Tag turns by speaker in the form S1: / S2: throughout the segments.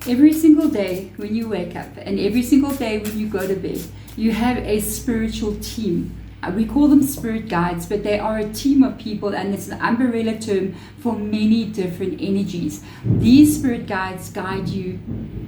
S1: Every single day when you wake up and every single day when you go to bed, you have a spiritual team. We call them spirit guides, but they are a team of people, and it's an umbrella term for many different energies. These spirit guides guide you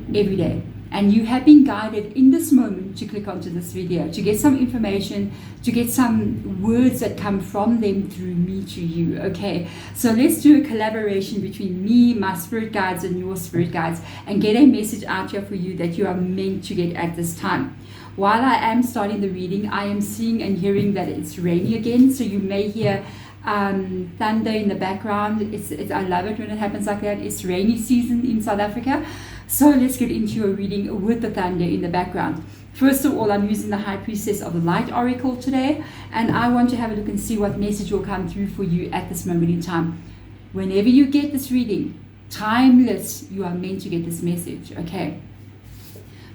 S1: every day. And you have been guided in this moment to click onto this video, to get some information, to get some words that come from them through me to you, okay? So let's do a collaboration between me, my spirit guides, and your spirit guides, and get a message out here for you that you are meant to get at this time. While I am starting the reading, I am seeing and hearing that it's rainy again, so you may hear thunder in the background. I love it when it happens like that. It's rainy season in South Africa. So let's get into your reading with the thunder in the background. First of all, I'm using the High Priestess of the Light Oracle today, and I want to have a look and see what message will come through for you at this moment in time. Whenever you get this reading, timeless, you are meant to get this message, okay?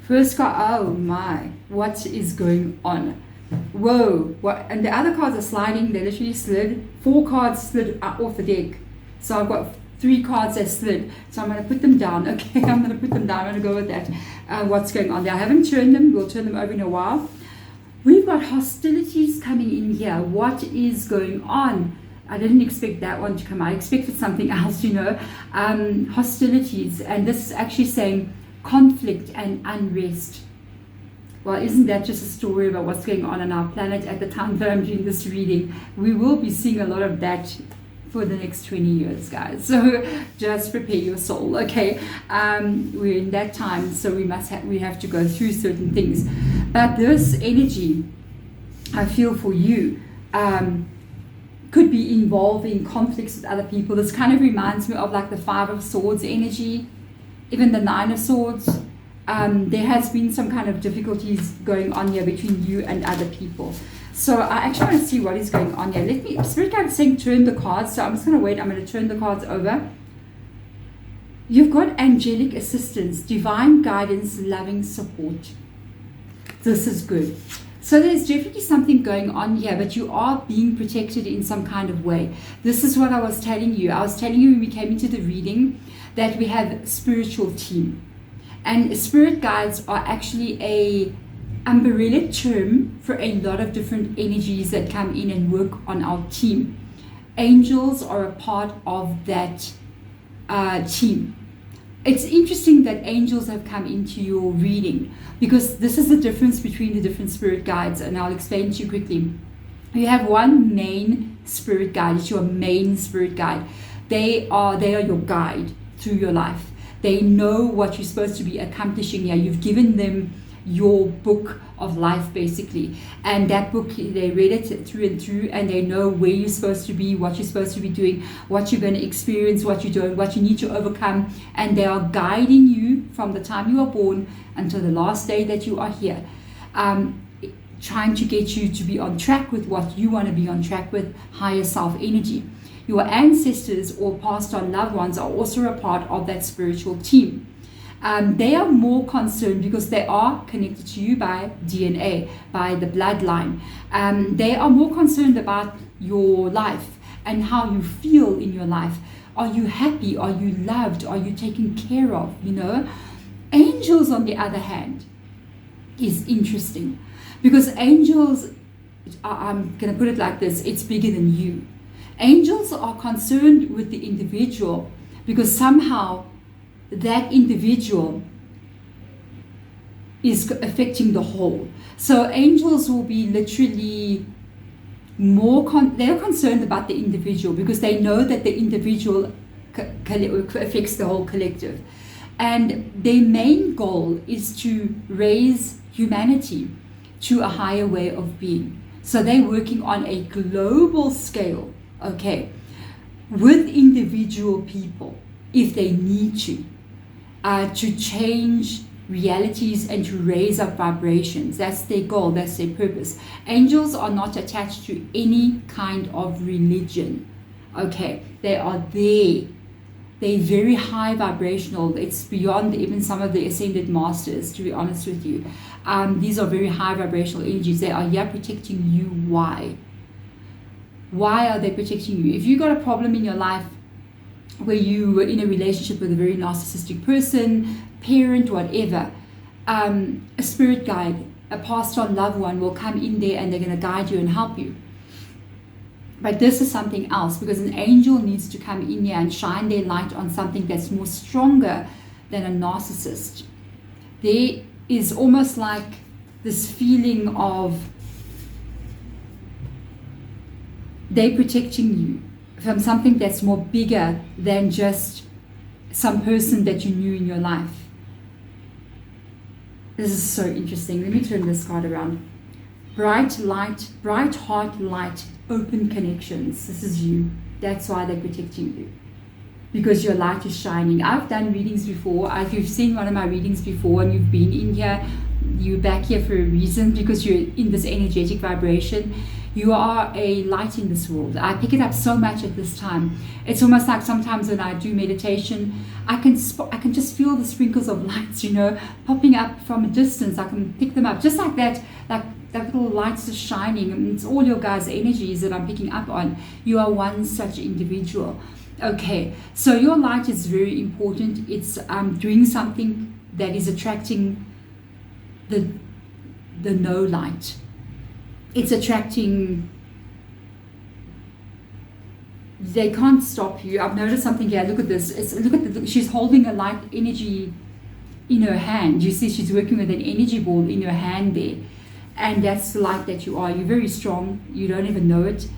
S1: First card, oh my, what is going on? Whoa, what? And the other cards are sliding, they literally slid. 4 cards slid off the deck. So I've got 3 cards that slid, so I'm going to put them down. Okay, I'm going to put them down. I'm going to go with that. What's going on there? I haven't turned them. We'll turn them over in a while. We've got hostilities coming in here. What is going on? I didn't expect that one to come out. I expected something else, you know. Hostilities, and this is actually saying conflict and unrest. Well, isn't that just a story about what's going on our planet at the time that I'm doing this reading? We will be seeing a lot of that for the next 20 years, guys. So just prepare your soul, okay? We're in that time, so we have to go through certain things. But this energy, I feel for you, could be involving conflicts with other people. This kind of reminds me of like the 5 of Swords energy, even the 9 of Swords. There has been some kind of difficulties going on here between you and other people. So I actually want to see what is going on here. Spirit guide is saying turn the cards. So I'm just going to wait. I'm going to turn the cards over. You've got angelic assistance, divine guidance, loving support. This is good. So there's definitely something going on here, but you are being protected in some kind of way. This is what I was telling you. I was telling you when we came into the reading that we have a spiritual team. And spirit guides are actually a umbrella term for a lot of different energies that come in and work on our team. Angels are a part of that team. It's interesting that angels have come into your reading, because this is the difference between the different spirit guides, and I'll explain to you quickly. You have one main spirit guide. It's your main spirit guide. They are your guide through your life. They know what you're supposed to be accomplishing here. You've given them your book of life, basically, and that book, they read it through and through, and they know where you're supposed to be, what you're supposed to be doing, what you're going to experience, what you're doing, what you need to overcome, and they are guiding you from the time you are born until the last day that you are here, trying to get you to be on track with what you want to be on track with, higher self energy. Your ancestors or passed on loved ones are also a part of that spiritual team. They are more concerned because they are connected to you by DNA, by the bloodline. They are more concerned about your life and how you feel in your life. Are you happy? Are you loved? Are you taken care of? You know, angels, on the other hand, is interesting, because angels, I'm going to put it like this, it's bigger than you. Angels are concerned with the individual because somehow that individual is affecting the whole. So angels will be literally they're concerned about the individual because they know that the individual affects the whole collective. And their main goal is to raise humanity to a higher way of being. So they're working on a global scale, okay, with individual people, if they need to change realities and to raise up vibrations. That's their goal, that's their purpose. Angels are not attached to any kind of religion, okay? They are there. They're very high vibrational. It's beyond even some of the ascended masters, to be honest with you. These are very high vibrational energies. They are here protecting you. Why? Why are they protecting you? If you got a problem in your life where you were in a relationship with a very narcissistic person, parent, whatever, a spirit guide, a passed on loved one will come in there and they're going to guide you and help you. But this is something else, because an angel needs to come in here and shine their light on something that's more stronger than a narcissist. There is almost like this feeling of they're protecting you from something that's more bigger than just some person that you knew in your life. This is so interesting. Let me turn this card around. Bright light, bright heart light, open connections. This is you. That's why they're protecting you, because your light is shining. I've done readings before. If you've seen one of my readings before and you've been in here, you're back here for a reason, because you're in this energetic vibration. You are a light in this world. I pick it up so much at this time. It's almost like sometimes when I do meditation, I can just feel the sprinkles of lights, popping up from a distance. I can pick them up just like that, like little lights are shining. And it's all your guys' energies that I'm picking up on. You are one such individual. Okay, so your light is very important. It's doing something that is attracting the no light. It's attracting, they can't stop you. I've noticed something here. Look at this. She's holding a light energy in her hand. You see, she's working with an energy ball in her hand there. And that's the light that you are. You're very strong. You don't even know it.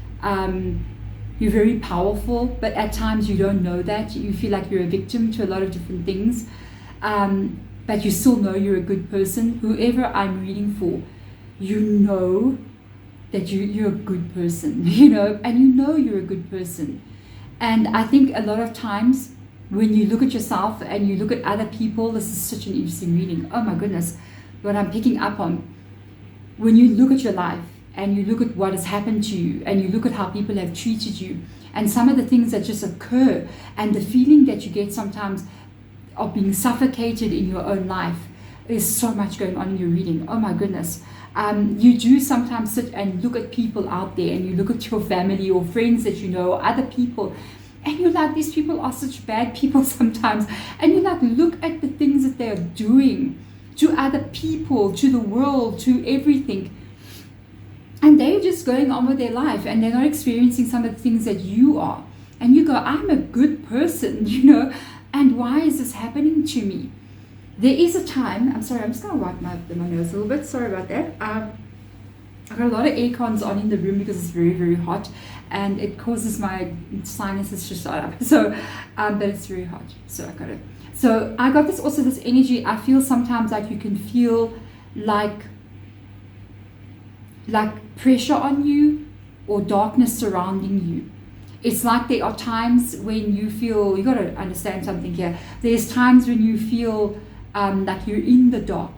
S1: You're very powerful, but at times you don't know that. You feel like you're a victim to a lot of different things. But you still know you're a good person. Whoever I'm reading for, you know that you're a good person, and you know you're a good person. And I think a lot of times when you look at yourself and you look at other people, this is such an interesting reading. Oh my goodness, what I'm picking up on. When you look at your life and you look at what has happened to you and you look at how people have treated you and some of the things that just occur and the feeling that you get sometimes of being suffocated in your own life, there's so much going on in your reading. Oh my goodness. You do sometimes sit and look at people out there, and you look at your family or friends that you know, or other people, and you're like, these people are such bad people sometimes. And you like look at the things that they're doing to other people, to the world, to everything. And they're just going on with their life, and they're not experiencing some of the things that you are. And you go, I'm a good person, and why is this happening to me? There is a time, I'm sorry, I'm just going to wipe my nose a little bit. Sorry about that. I've got a lot of air cons on in the room because it's very, very hot. And it causes my sinuses to start up. So, but it's very hot. So I got this energy. I feel sometimes like you can feel like pressure on you or darkness surrounding you. It's like there are times when you feel, you got to understand something here. There's times when you feel like you're in the dark,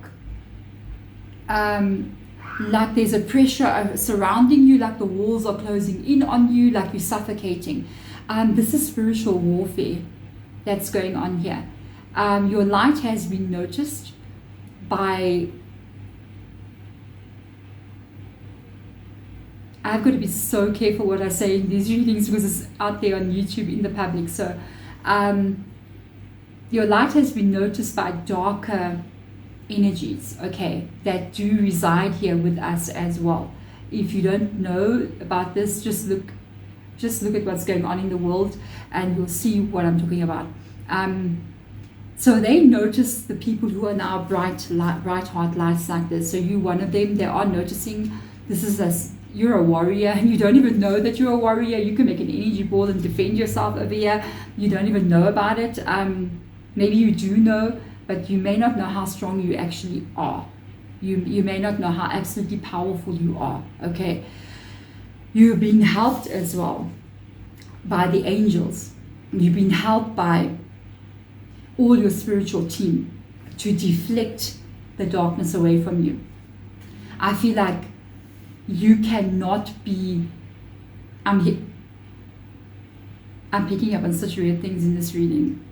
S1: like there's a pressure surrounding you, like the walls are closing in on you, like you're suffocating. This is spiritual warfare that's going on here. Your light has been noticed by, I've got to be so careful what I say in these readings because it's out there on YouTube in the public. So your light has been noticed by darker energies, okay, that do reside here with us as well. If you don't know about this, just look at what's going on in the world and you'll see what I'm talking about. So they notice the people who are now bright heart lights like this. So you one of them. They are noticing this is you're a warrior and you don't even know that you're a warrior. You can make an energy ball and defend yourself over here. You don't even know about it. Maybe you do know, but you may not know how strong you actually are. You may not know how absolutely powerful you are, okay? You're being helped as well by the angels. You've been helped by all your spiritual team to deflect the darkness away from you. I feel like you cannot be, I'm picking up on such weird things in this reading.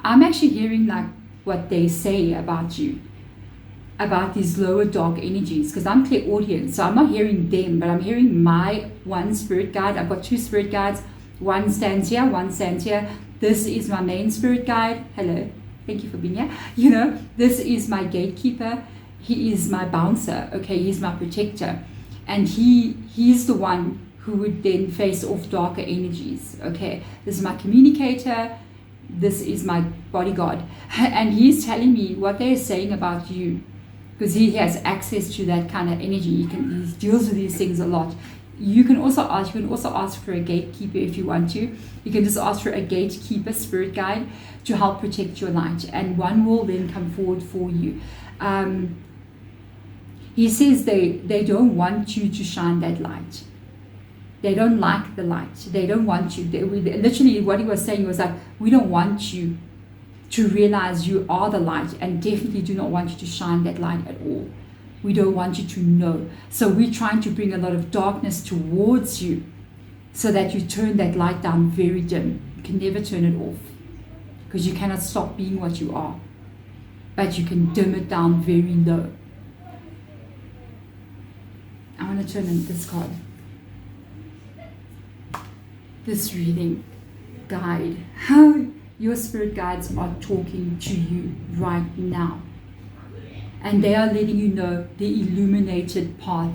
S1: I'm actually hearing like what they say about you, about these lower dark energies, because I'm clairaudient, so I'm not hearing them, but I'm hearing my one spirit guide. I've got two spirit guides. One stands here, one stands here. This is my main spirit guide. Hello. Thank you for being here. You know, this is my gatekeeper. He is my bouncer. Okay, he's my protector, and he's the one who would then face off darker energies. Okay, this is my communicator. This is my bodyguard, and he's telling me what they're saying about you, because he has access to that kind of energy. He deals with these things a lot. You can also ask for a gatekeeper if you want to. You can just ask for a gatekeeper spirit guide to help protect your light, and one will then come forward for you. He says they don't want you to shine that light. They don't like the light. They don't want you. Literally, what he was saying was like, we don't want you to realize you are the light, and definitely do not want you to shine that light at all. We don't want you to know. So we're trying to bring a lot of darkness towards you so that you turn that light down very dim. You can never turn it off, because you cannot stop being what you are. But you can dim it down very low. I want to turn in this card. This reading guide. How your spirit guides are talking to you right now. And they are letting you know the illuminated path.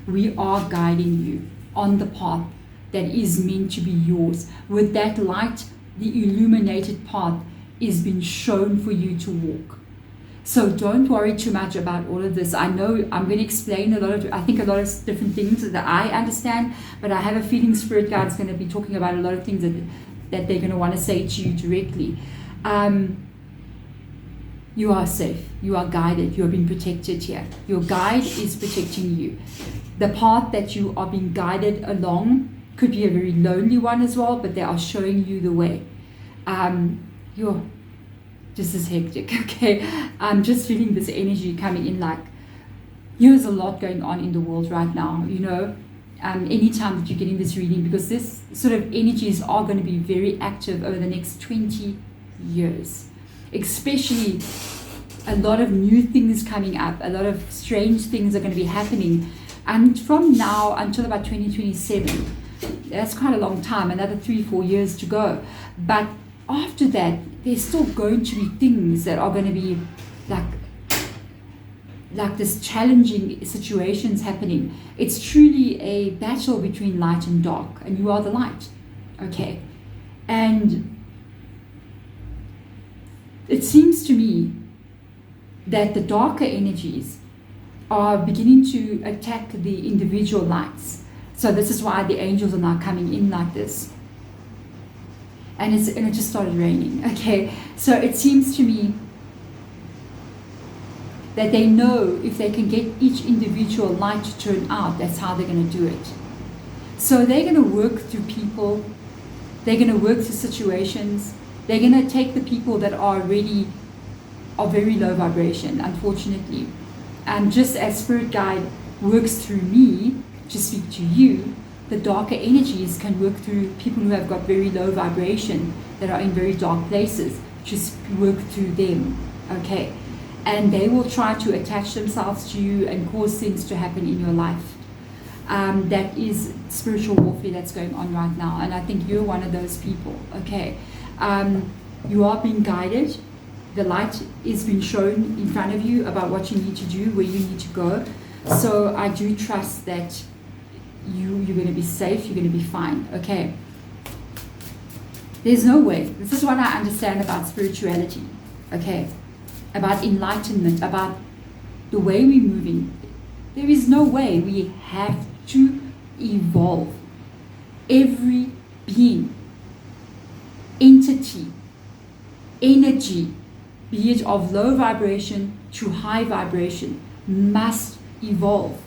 S1: We are guiding you on the path that is meant to be yours. With that light, the illuminated path is being shown for you to walk. So don't worry too much about all of this. I know I'm going to explain a lot of different things that I understand, but I have a feeling Spirit Guide's going to be talking about a lot of things that they're going to want to say to you directly. You are safe. You are guided. You are being protected here. Your guide is protecting you. The path that you are being guided along could be a very lonely one as well, but they are showing you the way. You're just as hectic, okay? I'm just feeling this energy coming in, like, there's a lot going on in the world right now, you know. Anytime that you're getting this reading, because this sort of energies are going to be very active over the next 20 years. Especially a lot of new things coming up, a lot of strange things are going to be happening. And from now until about 2027, that's quite a long time, another 3-4 years to go. But after that, there's still going to be things that are going to be like this challenging situations happening. It's truly a battle between light and dark, and you are the light, okay? And it seems to me that the darker energies are beginning to attack the individual lights. So this is why the angels are now coming in like this. And it just started raining, okay? So it seems to me that they know if they can get each individual light to turn out, that's how they're going to do it. So they're going to work through people. They're going to work through situations. They're going to take the people that are very low vibration, unfortunately. And just as Spirit Guide works through me to speak to you, the darker energies can work through people who have got very low vibration, that are in very dark places, just work through them, okay? And they will try to attach themselves to you and cause things to happen in your life. That is spiritual warfare that's going on right now, and I think you're one of those people, okay? You are being guided. The light is being shown in front of you about what you need to do, where you need to go. So I do trust that you're going to be safe, you're going to be fine, okay? There's no way. This is what I understand about spirituality, okay? About enlightenment, about the way we're moving. There is no way. We have to evolve. Every being, entity, energy, be it of low vibration to high vibration, must evolve.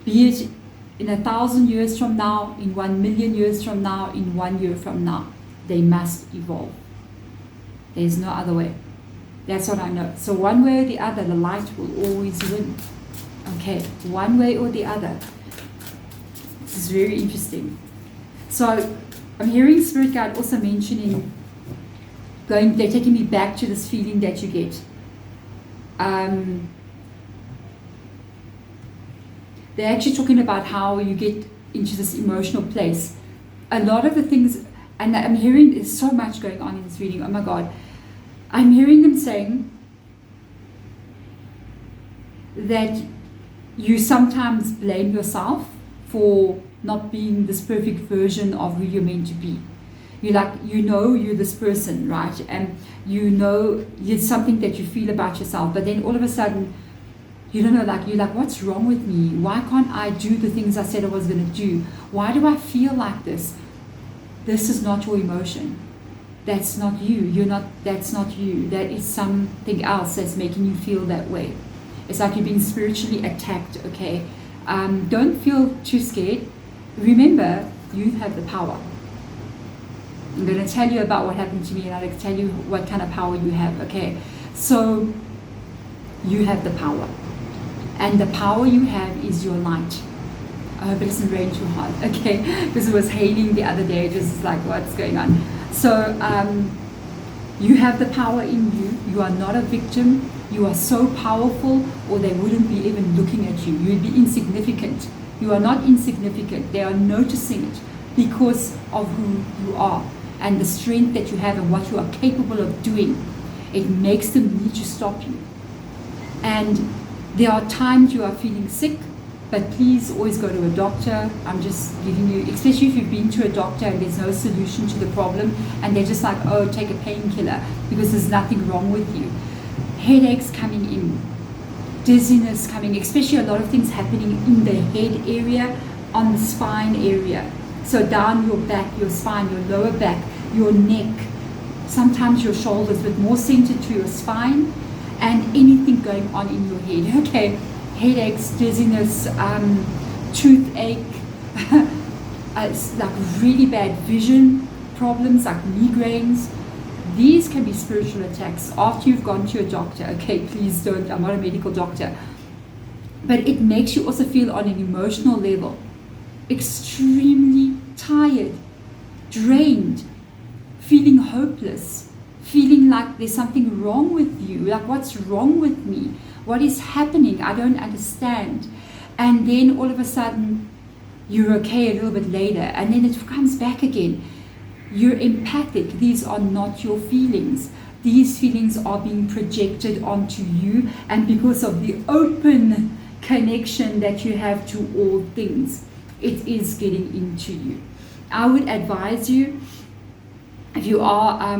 S1: Be it in 1,000 years from now, in 1 million years from now, in 1 year from now, they must evolve. There's no other way. That's what I know. So one way or the other, the light will always win. Okay, one way or the other. This is very interesting. So I'm hearing Spirit Guide also mentioning, they're taking me back to this feeling that you get. They're actually talking about how you get into this emotional place. A lot of the things, and I'm hearing there's so much going on in this reading, oh my God. I'm hearing them saying that you sometimes blame yourself for not being this perfect version of who you're meant to be. You're like, you're this person, right? And it's something that you feel about yourself, but then all of a sudden, you don't know, like, you're like, what's wrong with me? Why can't I do the things I said I was going to do? Why do I feel like this? This is not your emotion. That's not you. That's not you. That is something else that's making you feel that way. It's like you're being spiritually attacked, okay? Don't feel too scared. Remember, you have the power. I'm going to tell you about what happened to me, and I'm going to tell you what kind of power you have, okay? So, you have the power. And the power you have is your light. I hope it doesn't rain too hard, okay? Because it was hailing the other day, just like, what's going on? So, you have the power in you. You are not a victim. You are so powerful, or they wouldn't be even looking at you. You'd be insignificant. You are not insignificant. They are noticing it because of who you are and the strength that you have and what you are capable of doing. It makes them need to stop you. And there are times you are feeling sick, but please always go to a doctor. I'm just giving you, especially if you've been to a doctor and there's no solution to the problem, and they're just like, oh, take a painkiller because there's nothing wrong with you. Headaches coming in, dizziness coming, especially a lot of things happening in the head area, on the spine area. So down your back, your spine, your lower back, your neck, sometimes your shoulders, but more centered to your spine, and anything going on in your head. Okay, headaches, dizziness, toothache, like really bad vision problems, like migraines. These can be spiritual attacks after you've gone to a doctor. Okay, please don't, I'm not a medical doctor. But it makes you also feel on an emotional level extremely tired, drained, feeling hopeless, feeling like there's something wrong with you, like what's wrong with me? What is happening? I don't understand. And then all of a sudden, you're okay a little bit later, and then it comes back again. You're empathic. These are not your feelings. These feelings are being projected onto you, and because of the open connection that you have to all things, it is getting into you. I would advise you, if you are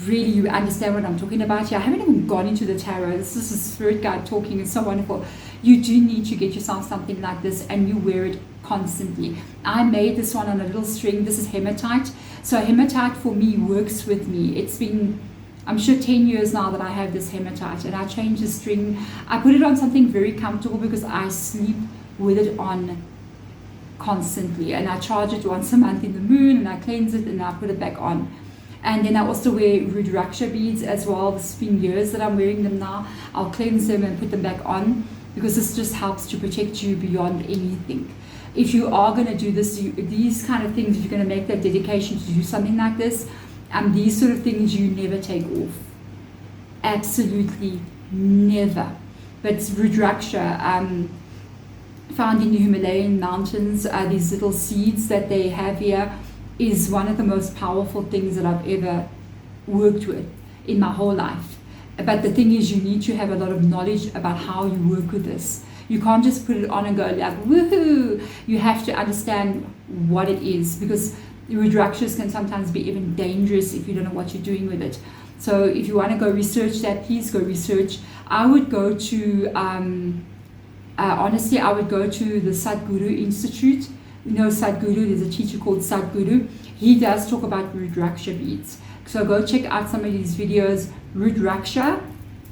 S1: really, you understand what I'm talking about here. I haven't even gone into the tarot. This is a spirit guide talking. It's so wonderful. You do need to get yourself something like this, and you wear it constantly. I made this one on a little string. This is hematite. So hematite for me works with me. It's been, I'm sure, 10 years now that I have this hematite, and I change the string. I put it on something very comfortable because I sleep with it on constantly, and I charge it once a month in the moon, and I cleanse it, and I put it back on. And then I also wear Rudraksha beads as well. It's been years that I'm wearing them now. I'll cleanse them and put them back on, because this just helps to protect you beyond anything. If you are going to do this, these kind of things, if you're going to make that dedication to do something like this, these sort of things you never take off. Absolutely never. But Rudraksha, found in the Himalayan mountains, these little seeds that they have here, is one of the most powerful things that I've ever worked with in my whole life. But the thing is, you need to have a lot of knowledge about how you work with this. You can't just put it on and go like, woohoo! You have to understand what it is, because Rudrakshas can sometimes be even dangerous if you don't know what you're doing with it. So if you want to go research that, please go research. I would go to, honestly, I would go to the Sadhguru Institute. You know Sadhguru, there's a teacher called Sadhguru. He does talk about Rudraksha beads. So go check out some of these videos, Rudraksha,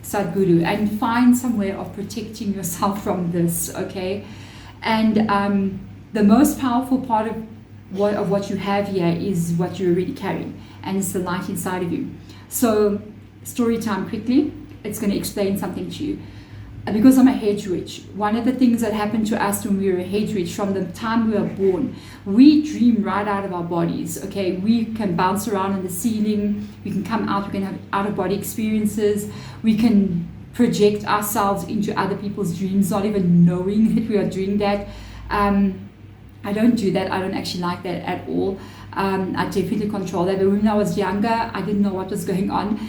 S1: Sadhguru, and find some way of protecting yourself from this, okay? And the most powerful part of what you have here is what you're already carrying, and it's the light inside of you. So, story time quickly. It's going to explain something to you. Because I'm a head witch, one of the things that happened to us when we were a head witch, from the time we were born, we dream right out of our bodies, okay? We can bounce around on the ceiling, we can come out, we can have out-of-body experiences, we can project ourselves into other people's dreams, not even knowing that we are doing that. I don't do that. I don't actually like that at all. I definitely control that. But when I was younger, I didn't know what was going on.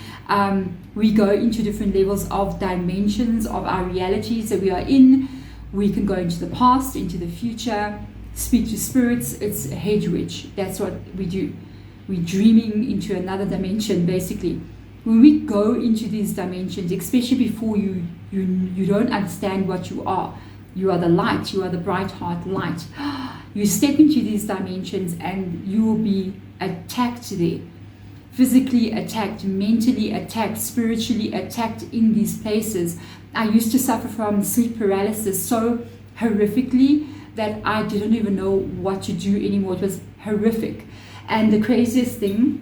S1: We go into different levels of dimensions of our realities that we are in. We can go into the past, into the future, speak to spirits. It's a hedge witch. That's what we do. We're dreaming into another dimension, basically. When we go into these dimensions, especially before you don't understand what you are. You are the light. You are the bright heart light. You step into these dimensions and you will be attacked there. Physically attacked, mentally attacked, spiritually attacked in these places. I used to suffer from sleep paralysis so horrifically that I didn't even know what to do anymore. It was horrific. And the craziest thing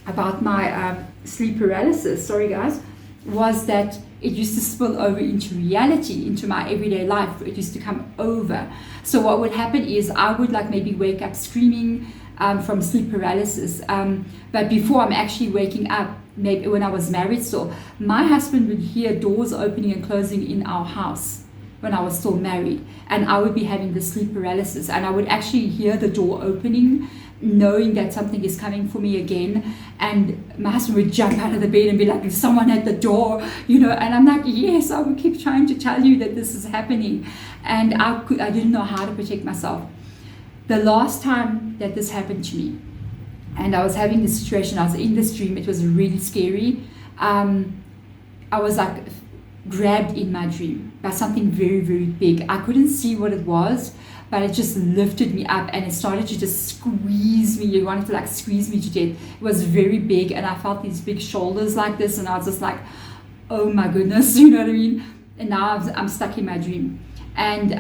S1: about my sleep paralysis, sorry guys, was that it used to spill over into reality, into my everyday life. It used to come over. So what would happen is I would like maybe wake up screaming from sleep paralysis. But before I'm actually waking up, maybe when I was married still, my husband would hear doors opening and closing in our house when I was still married. And I would be having the sleep paralysis. And I would actually hear the door opening, knowing that something is coming for me again. And my husband would jump out of the bed and be like, "Is someone at the door?" And I'm like, yes, I would keep trying to tell you that this is happening. And I didn't know how to protect myself. The last time that this happened to me, and I was having this situation, I was in this dream, it was really scary. I was like grabbed in my dream by something very, very big. I couldn't see what it was, but it just lifted me up and it started to just squeeze me. It wanted to like squeeze me to death. It was very big and I felt these big shoulders like this and I was just like, oh my goodness, you know what I mean? And now I'm stuck in my dream. And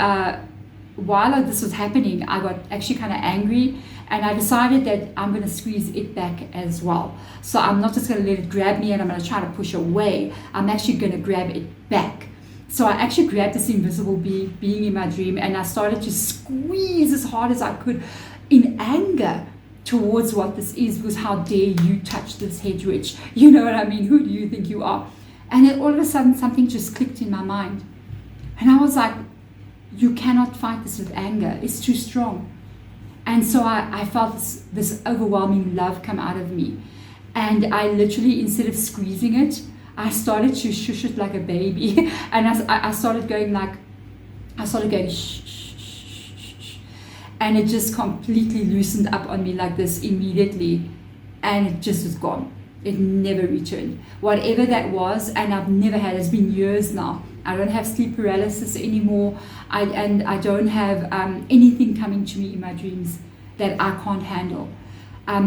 S1: while this was happening, I got actually kind of angry and I decided that I'm going to squeeze it back as well. So I'm not just going to let it grab me and I'm going to try to push away. I'm actually going to grab it back. So I actually grabbed this invisible being in my dream and I started to squeeze as hard as I could in anger towards what this is, because how dare you touch this hedge witch? You know what I mean? Who do you think you are? And then all of a sudden something just clicked in my mind. And I was like, you cannot fight this with anger. It's too strong. And so I felt this overwhelming love come out of me. And I literally, instead of squeezing it, I started to shush it like a baby. And I started going shh, shh, shh, shh. And it just completely loosened up on me like this immediately. And it just was gone. It never returned. Whatever that was, and I've never had, it's been years now. I don't have sleep paralysis anymore. I don't have anything coming to me in my dreams that I can't handle.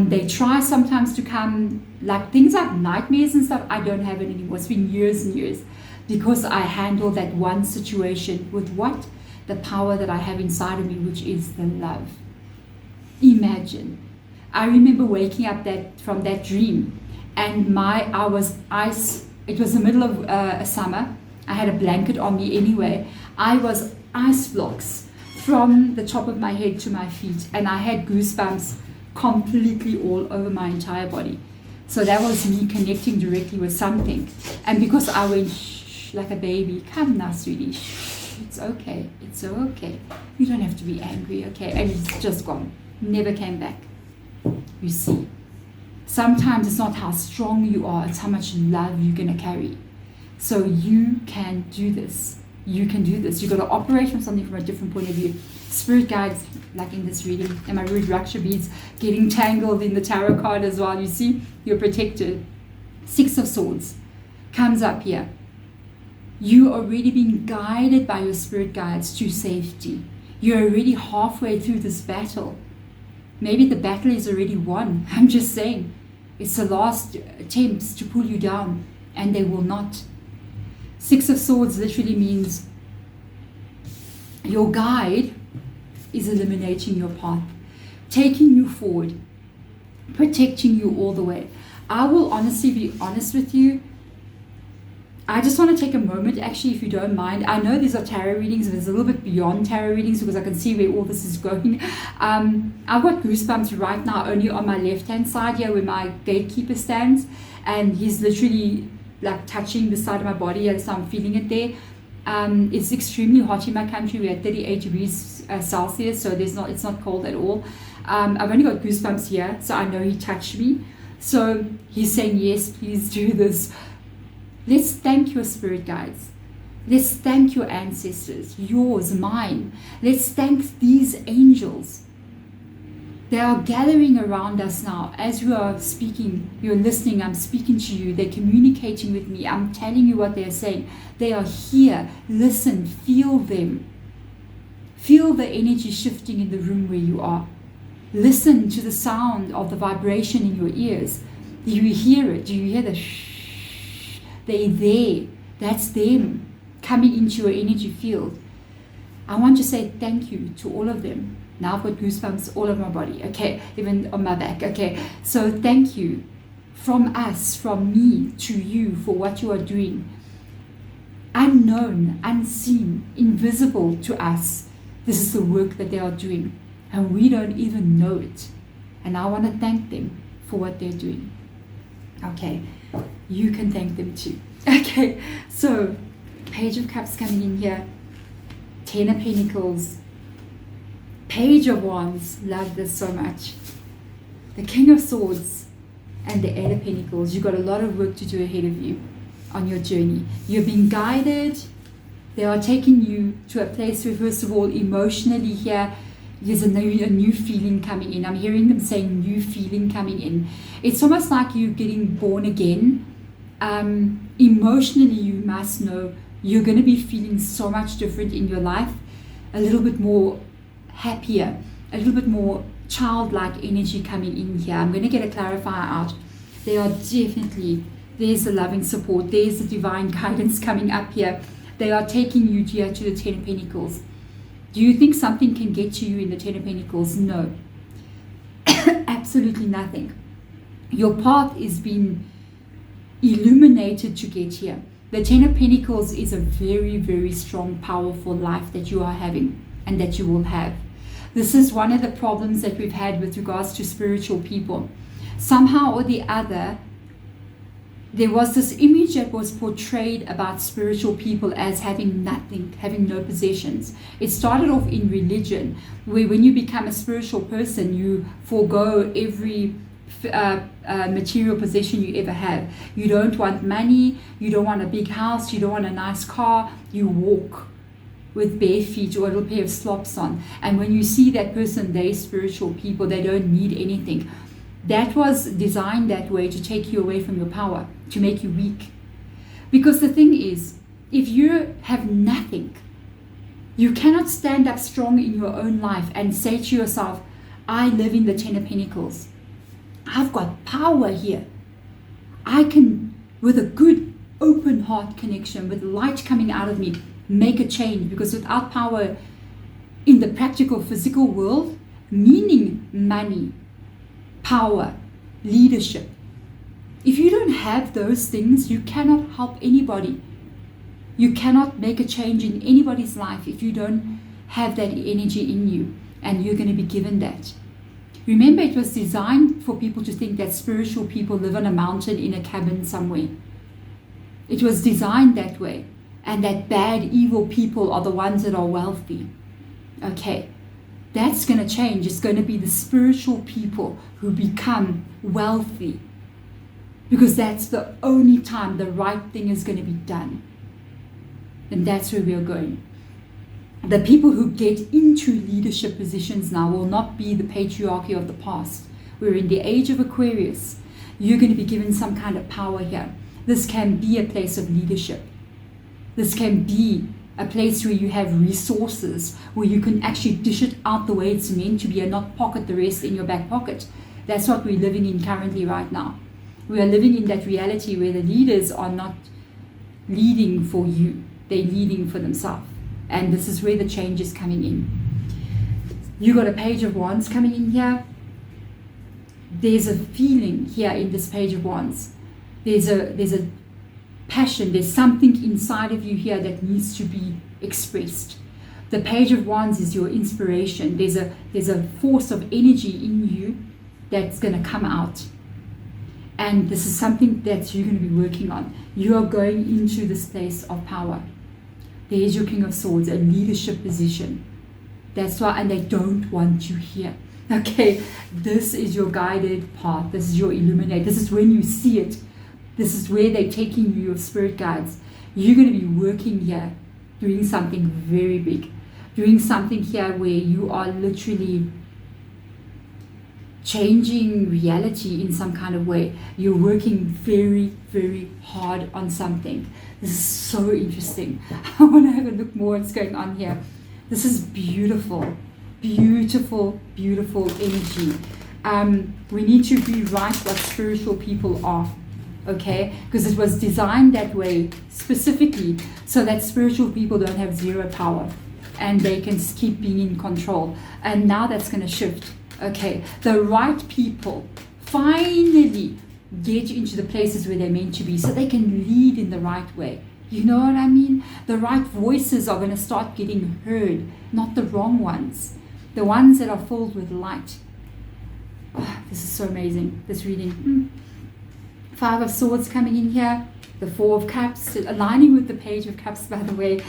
S1: They try sometimes to come, like things like nightmares and stuff. I don't have it anymore. It's been years and years because I handle that one situation with what? The power that I have inside of me, which is the love. Imagine. I remember waking up from that dream and I was ice. It was the middle of a summer. I had a blanket on me anyway. I was ice blocks from the top of my head to my feet and I had goosebumps completely all over my entire body. So that was me connecting directly with something. And because I went shh like a baby, come now sweetie, shh, it's okay, it's okay. You don't have to be angry, okay? And it's just gone, never came back. You see, sometimes it's not how strong you are, it's how much love you're gonna carry. So you can do this. You can do this. You've got to operate from something from a different point of view. Spirit guides, like in this reading, and my Rudraksha beads getting tangled in the tarot card as well. You see, you're protected. 6 of Swords comes up here. You are already being guided by your spirit guides to safety. You're already halfway through this battle. Maybe the battle is already won. I'm just saying. It's the last attempts to pull you down, and they will not. 6 of Swords literally means your guide is illuminating your path, taking you forward, protecting you all the way. I will honestly be honest with you. I just want to take a moment, actually, if you don't mind. I know these are tarot readings, and it's a little bit beyond tarot readings because I can see where all this is going. I've got goosebumps right now only on my left-hand side here where my gatekeeper stands, and he's literally like touching the side of my body, and so I'm feeling it there. It's extremely hot in my country. We're at 38 degrees Celsius, so it's not cold at all. I've only got goosebumps here, so I know he touched me. So he's saying, yes, please do this. Let's thank your spirit guides. Let's thank your ancestors, yours, mine. Let's thank these angels. They are gathering around us now. As we are speaking, you're listening, I'm speaking to you, they're communicating with me, I'm telling you what they're saying. They are here. Listen, feel them. Feel the energy shifting in the room where you are. Listen to the sound of the vibration in your ears. Do you hear it? Do you hear the shh? They're there. That's them coming into your energy field. I want to say thank you to all of them. Now I've got goosebumps all over my body, okay, even on my back, okay. So thank you from us, from me to you for what you are doing. Unknown, unseen, invisible to us. This is the work that they are doing, and we don't even know it. And I want to thank them for what they're doing. Okay, you can thank them too. Okay, so Page of Cups coming in here, Ten of Pentacles, Page of Wands, love this so much, the King of Swords, and the Eight of Pentacles. You've got a lot of work to do ahead of you on your journey. You're being guided. They are taking you to a place where, first of all, emotionally here, there's a new feeling coming in. I'm hearing them saying new feeling coming in. It's almost like you getting born again. Emotionally, you must know you're going to be feeling so much different in your life, a little bit more happier, a little bit more childlike energy coming in here. I'm going to get a clarifier out. They are definitely, there's the loving support, there's the divine guidance coming up here. They are taking you here to the Ten of Pentacles. Do you think something can get to you in the Ten of Pentacles? No. Absolutely nothing. Your path is being illuminated to get here. The Ten of Pentacles is a very, very strong, powerful life that you are having and that you will have. This is one of the problems that we've had with regards to spiritual people. Somehow or the other, there was this image that was portrayed about spiritual people as having nothing, having no possessions. It started off in religion, where when you become a spiritual person, you forego every material possession you ever have. You don't want money, you don't want a big house, you don't want a nice car, you walk with bare feet or a little pair of slops on. And when you see that person, they're spiritual people, they don't need anything. That was designed that way to take you away from your power, to make you weak. Because the thing is, if you have nothing, you cannot stand up strong in your own life and say to yourself, I live in the Ten of Pentacles. I've got power here. I can, with a good open heart connection, with light coming out of me, make a change. Because without power in the practical physical world, meaning money, power, leadership, if you don't have those things, you cannot help anybody. You cannot make a change in anybody's life if you don't have that energy in you, and you're going to be given that. Remember, it was designed for people to think that spiritual people live on a mountain in a cabin somewhere. It was designed that way, and that bad, evil people are the ones that are wealthy. Okay, that's going to change. It's going to be the spiritual people who become wealthy, because that's the only time the right thing is going to be done. And that's where we are going. The people who get into leadership positions now will not be the patriarchy of the past. We're in the age of Aquarius. You're going to be given some kind of power here. This can be a place of leadership. This can be a place where you have resources, where you can actually dish it out the way it's meant to be and not pocket the rest in your back pocket. That's what we're living in currently right now. We are living in that reality where the leaders are not leading for you. They're leading for themselves. And this is where the change is coming in. You got a Page of Wands coming in here. There's a feeling here in this Page of Wands. There's a passion. There's something inside of you here that needs to be expressed. The Page of Wands is your inspiration. There's a force of energy in you that's going to come out. And this is something that you're going to be working on. You are going into this place of power. There's your King of Swords, a leadership position. That's why, and they don't want you here. Okay, this is your guided path. This is your illuminate. This is when you see it. This is where they're taking you, your spirit guides. You're going to be working here, doing something very big. Doing something here where you are literally changing reality in some kind of way. You're working very, very hard on something. This is so interesting. I want to have a look more what's going on here. This is beautiful. Beautiful, beautiful energy. We need to rewrite what spiritual people are, okay? Because it was designed that way specifically so that spiritual people don't have zero power and they can keep being in control. And now that's going to shift. Okay, the right people finally get into the places where they're meant to be so they can lead in the right way. You know what I mean? The right voices are going to start getting heard, not the wrong ones. The ones that are filled with light. Oh, this is so amazing, this reading. 5 of Swords coming in here. The 4 of Cups, aligning with the Page of Cups, by the way.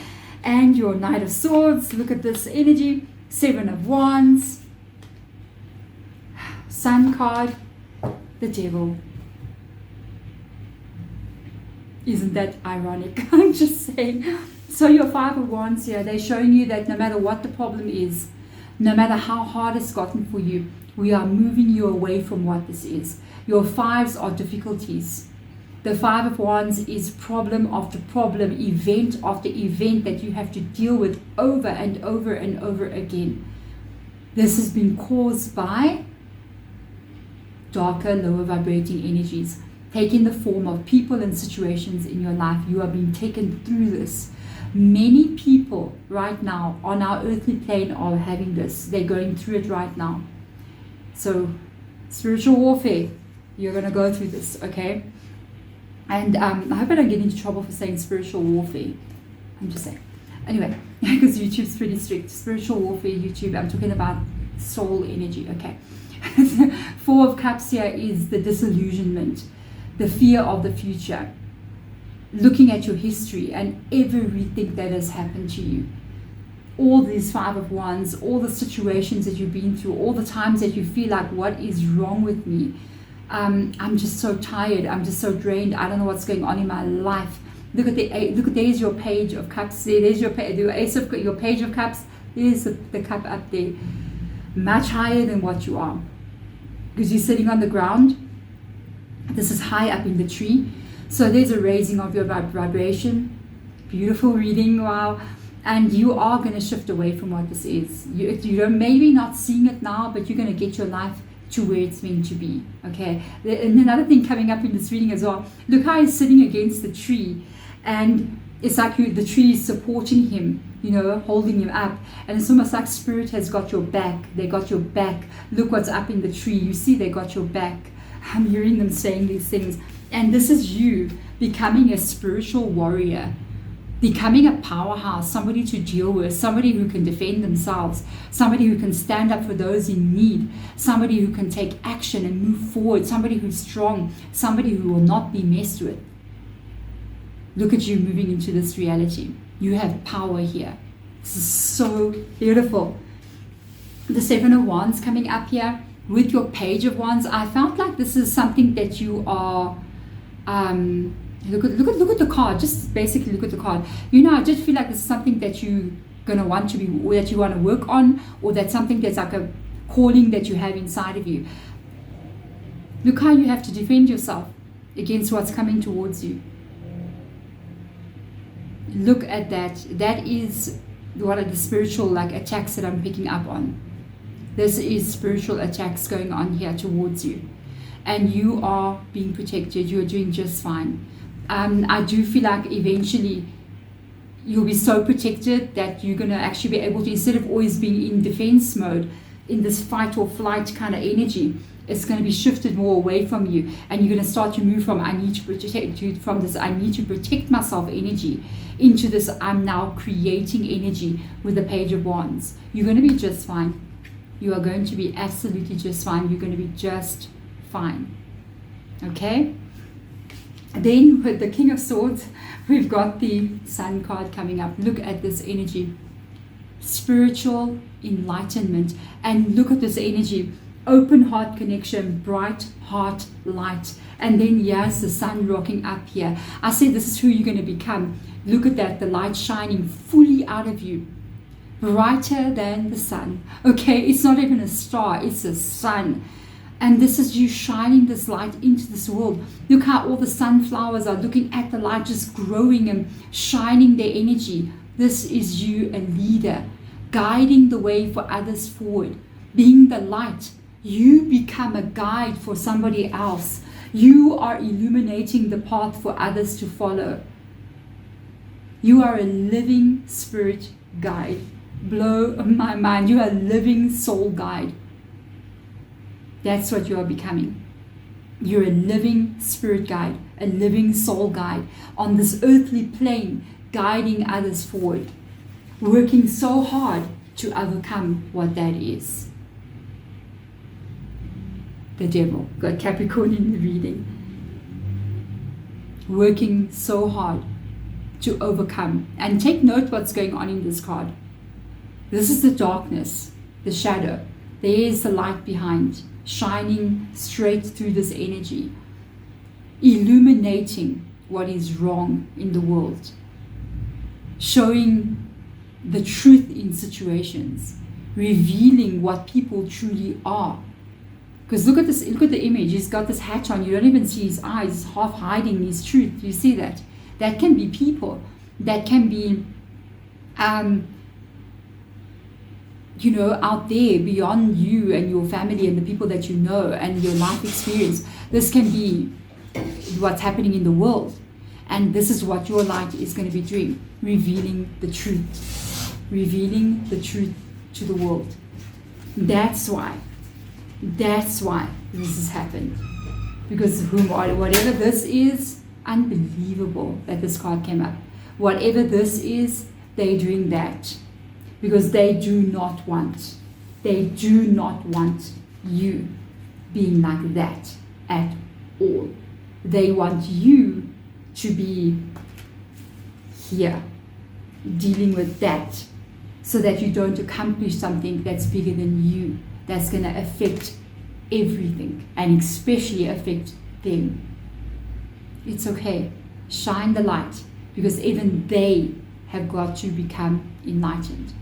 S1: And your Knight of Swords. Look at this energy. 7 of Wands. Sun card, the Devil. Isn't that ironic? I'm just saying. So your 5 of Wands here, they're showing you that no matter what the problem is, no matter how hard it's gotten for you, we are moving you away from what this is. Your 5s are difficulties. The 5 of Wands is problem after problem, event after event that you have to deal with over and over and over again. This has been caused by darker, lower vibrating energies, taking the form of people and situations in your life. You are being taken through this. Many people right now on our earthly plane are having this. They're going through it right now. So, spiritual warfare, you're going to go through this, okay? And I hope I don't get into trouble for saying spiritual warfare. I'm just saying. Anyway, because YouTube's pretty strict. Spiritual warfare, YouTube, I'm talking about soul energy, okay? 4 of Cups here is the disillusionment, the fear of the future, looking at your history and everything that has happened to you. All these 5 of Wands, all the situations that you've been through, all the times that you feel like, what is wrong with me? I'm just so tired. I'm just so drained. I don't know what's going on in my life. Look at there's your Page of Cups there. There's your Ace of your Page of Cups. There's the cup up there. Much higher than what you are, because you're sitting on the ground. This is high up in the tree, so there's a raising of your vibration. Beautiful reading, wow. And you are going to shift away from what this is. You're maybe not seeing it now, but you're going to get your life to where it's meant to be, okay? And another thing coming up in this reading as well, look how he's sitting against the tree, and it's like the tree is supporting him, you know, holding him up. And it's almost like Spirit has got your back. They got your back. Look what's up in the tree. You see, they got your back. I'm hearing them saying these things. And this is you becoming a spiritual warrior, becoming a powerhouse, somebody to deal with, somebody who can defend themselves, somebody who can stand up for those in need, somebody who can take action and move forward, somebody who's strong, somebody who will not be messed with. Look at you moving into this reality. You have power here. This is so beautiful. The 7 of Wands coming up here with your Page of Wands. I felt like this is something that you are, look at the card. Just basically look at the card. You know, I just feel like this is something that you're gonna want to be, or that you want to work on, or that's something that's like a calling that you have inside of you. Look how you have to defend yourself against what's coming towards you. Look at that. That is what are the spiritual like attacks that I'm picking up on. This is spiritual attacks going on here towards you, and you are being protected. You are doing just fine. I do feel like eventually you'll be so protected that you're going to actually be able to, instead of always being in defense mode, in this fight or flight kind of energy, it's going to be shifted more away from you, and you're going to start to move from I need to protect you, from this I need to protect myself energy, into this I'm now creating energy with the Page of Wands. You're going to be just fine. You are going to be absolutely just fine. You're going to be just fine. Okay? Then with the King of Swords, we've got the Sun card coming up. Look at this energy. spiritual enlightenment. And look at this energy. Open heart connection, bright heart light. And then here's the sun rocking up here. I said this is who you're going to become. Look at that, the light shining fully out of you. Brighter than the sun. Okay, it's not even a star, it's a sun. And this is you shining this light into this world. Look how all the sunflowers are looking at the light, just growing and shining their energy. This is you, a leader, guiding the way for others forward, being the light. You become a guide for somebody else. You are illuminating the path for others to follow. You are a living spirit guide. Blow my mind. You are a living soul guide. That's what you are becoming. You're a living spirit guide, a living soul guide on this earthly plane, guiding others forward, working so hard to overcome what that is. The devil, got Capricorn in the reading. Working so hard to overcome. And take note what's going on in this card. This is the darkness, the shadow. There is the light behind, shining straight through this energy, illuminating what is wrong in the world, showing the truth in situations, revealing what people truly are. Because look at this, look at the image. He's got this hat on. You don't even see his eyes, half hiding his truth. You see that? That can be people. That can be, out there beyond you and your family and the people that you know and your life experience. This can be what's happening in the world. And this is what your light is going to be doing. Revealing the truth. Revealing the truth to the world. That's why this has happened. Because whatever this is, unbelievable that this card came up. Whatever this is, they're doing that. Because they do not want you being like that at all. They want you to be here, dealing with that, so that you don't accomplish something that's bigger than you, that's going to affect everything, and especially affect them. It's okay. Shine the light, because even they have got to become enlightened.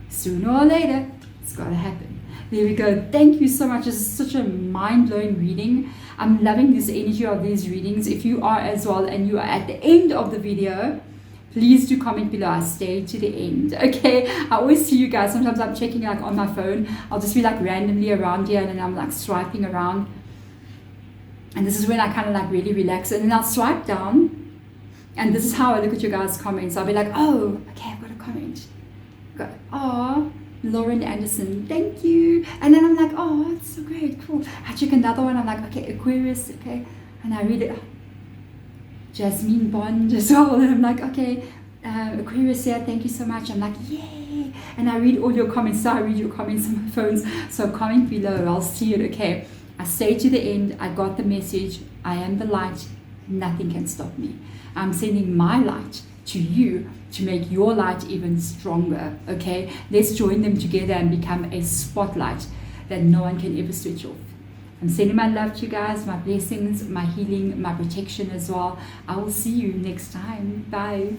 S1: Sooner or later, it's got to happen. There we go. Thank you so much. This is such a mind-blowing reading. I'm loving this energy of these readings. If you are as well and you are at the end of the video, please do comment below. I stayed to the end. Okay, I always see you guys. Sometimes I'm checking like on my phone. I'll just be like randomly around here and then I'm like swiping around. And this is when I kind of like really relax. And then I'll swipe down. And this is how I look at your guys' comments. I'll be like, oh, okay, I've got a comment. Oh, Lauren Anderson, thank you. And then I'm like, oh, it's so great, cool. I check another one. I'm like, okay, Aquarius, okay. And I read it. Jasmine Bond as well. And I'm like, okay, Aquarius here, thank you so much. I'm like, yay. And I read all your comments. So I read your comments on my phones. So comment below. I'll see it. Okay. I stay to the end. I got the message. I am the light. Nothing can stop me. I'm sending my light to you to make your light even stronger. Okay, let's join them together and become a spotlight that no one can ever switch off. I'm sending my love to you guys, my blessings, my healing, my protection as well. I will see you next time. Bye.